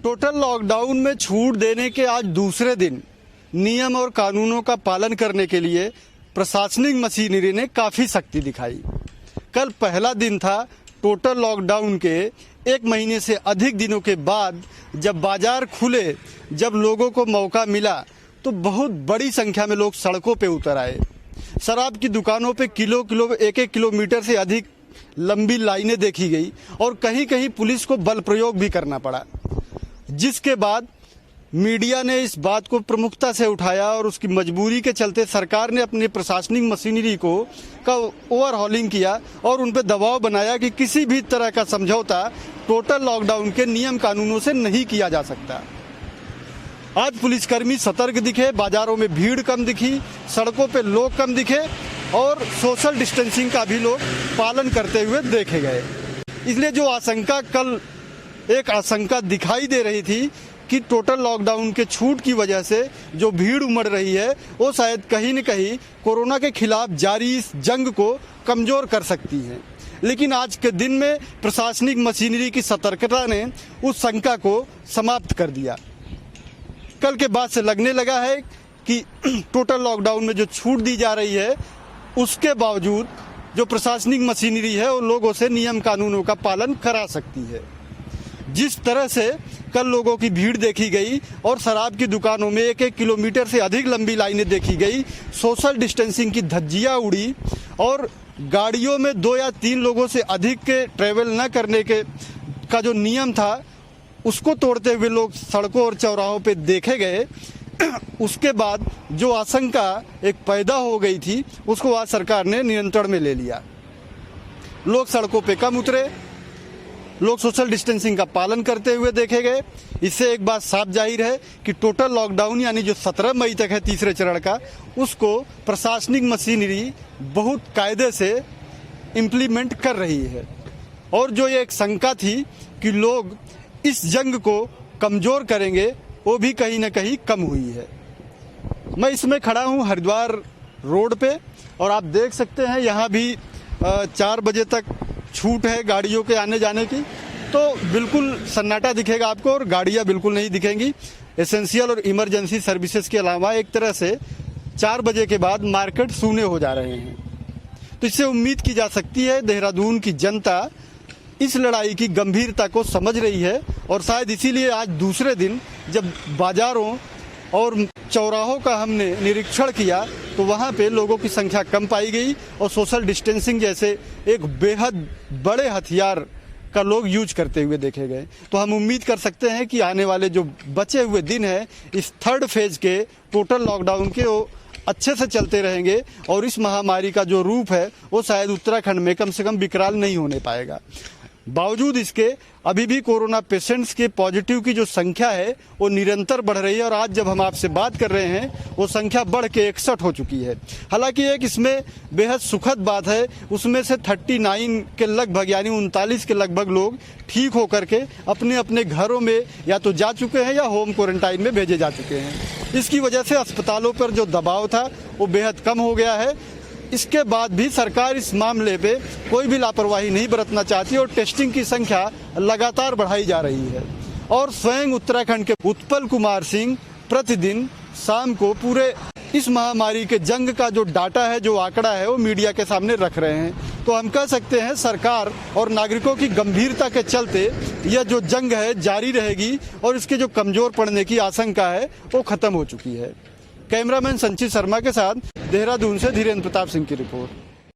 Total lockdown में छूट देने के आज दूसरे दिन नियम और कानूनों का पालन करने के लिए प्रशासनिक मशीनरी ने काफ़ी सख्ती दिखाई। कल पहला दिन था टोटल लॉकडाउन के 1 महीने से अधिक दिनों के बाद जब बाजार खुले, जब लोगों को मौका मिला तो बहुत बड़ी संख्या में लोग सड़कों पे उतर आए। शराब की दुकानों पे एक किलोमीटर से अधिक लंबी लाइनें देखी गई और कहीं कहीं पुलिस को बल प्रयोग भी करना पड़ा, जिसके बाद मीडिया ने इस बात को प्रमुखता से उठाया और उसकी मजबूरी के चलते सरकार ने अपनी प्रशासनिक मशीनरी का ओवरहॉलिंग किया और उन पर दबाव बनाया कि किसी भी तरह का समझौता टोटल लॉकडाउन के नियम कानूनों से नहीं किया जा सकता। आज पुलिसकर्मी सतर्क दिखे, बाजारों में भीड़ कम दिखी, सड़कों पे लोग कम दिखे और सोशल डिस्टेंसिंग का भी लोग पालन करते हुए देखे गए। इसलिए जो एक आशंका दिखाई दे रही थी कि टोटल लॉकडाउन के छूट की वजह से जो भीड़ उमड़ रही है वो शायद कहीं न कहीं कोरोना के खिलाफ जारी इस जंग को कमजोर कर सकती है, लेकिन आज के दिन में प्रशासनिक मशीनरी की सतर्कता ने उस शंका को समाप्त कर दिया। कल के बाद से लगने लगा है कि टोटल लॉकडाउन में जो छूट दी जा रही है उसके बावजूद जो प्रशासनिक मशीनरी है वो लोगों से नियम कानूनों का पालन करा सकती है। जिस तरह से कल लोगों की भीड़ देखी गई और शराब की दुकानों में 1 किलोमीटर से अधिक लंबी लाइनें देखी गई, सोशल डिस्टेंसिंग की धज्जियां उड़ी और गाड़ियों में 2 या 3 लोगों से अधिक के ट्रैवल न करने का जो नियम था उसको तोड़ते हुए लोग सड़कों और चौराहों पे देखे गए। उसके बाद जो आशंका एक पैदा हो गई थी उसको आज सरकार ने नियंत्रण में ले लिया। लोग सड़कों पे कम उतरे, लोग सोशल डिस्टेंसिंग का पालन करते हुए देखे गए। इससे एक बात साफ जाहिर है कि टोटल लॉकडाउन यानी जो 17 मई तक है तीसरे चरण का, उसको प्रशासनिक मशीनरी बहुत कायदे से इम्प्लीमेंट कर रही है और जो ये एक शंका थी कि लोग इस जंग को कमजोर करेंगे वो भी कहीं ना कहीं कम हुई है। मैं इसमें खड़ा हूँ हरिद्वार रोड पे और आप देख सकते हैं यहाँ भी 4 बजे तक छूट है गाड़ियों के आने जाने की, तो बिल्कुल सन्नाटा दिखेगा आपको और गाड़ियाँ बिल्कुल नहीं दिखेंगी। एसेंशियल और इमरजेंसी सर्विसेज के अलावा एक तरह से 4 बजे के बाद मार्केट सूने हो जा रहे हैं। तो इससे उम्मीद की जा सकती है देहरादून की जनता इस लड़ाई की गंभीरता को समझ रही है और शायद इसीलिए आज दूसरे दिन जब बाजारों और चौराहों का हमने निरीक्षण किया तो वहाँ पे लोगों की संख्या कम पाई गई और सोशल डिस्टेंसिंग जैसे एक बेहद बड़े हथियार का लोग यूज करते हुए देखे गए। तो हम उम्मीद कर सकते हैं कि आने वाले जो बचे हुए दिन हैं इस 3rd फेज के टोटल लॉकडाउन के वो अच्छे से चलते रहेंगे और इस महामारी का जो रूप है वो शायद उत्तराखंड में कम से कम विकराल नहीं होने पाएगा। बावजूद इसके अभी भी कोरोना पेशेंट्स के पॉजिटिव की जो संख्या है वो निरंतर बढ़ रही है और आज जब हम आपसे बात कर रहे हैं वो संख्या बढ़ के 61 हो चुकी है। हालांकि एक इसमें बेहद सुखद बात है, उसमें से 39 के लगभग यानी 39 के लगभग लोग ठीक होकर के अपने अपने घरों में या तो जा चुके हैं या होम क्वारंटाइन में भेजे जा चुके हैं। इसकी वजह से अस्पतालों पर जो दबाव था वो बेहद कम हो गया है। इसके बाद भी सरकार इस मामले पे कोई भी लापरवाही नहीं बरतना चाहती और टेस्टिंग की संख्या लगातार बढ़ाई जा रही है और स्वयं उत्तराखंड के उत्पल कुमार सिंह प्रतिदिन शाम को पूरे इस महामारी के जंग का जो डाटा है, जो आंकड़ा है वो मीडिया के सामने रख रहे हैं। तो हम कह सकते हैं सरकार और नागरिकों की गंभीरता के चलते यह जो जंग है जारी रहेगी और इसके जो कमजोर पड़ने की आशंका है वो खत्म हो चुकी है। कैमरामैन संचित शर्मा के साथ देहरादून से धीरेन्द्र प्रताप सिंह की रिपोर्ट।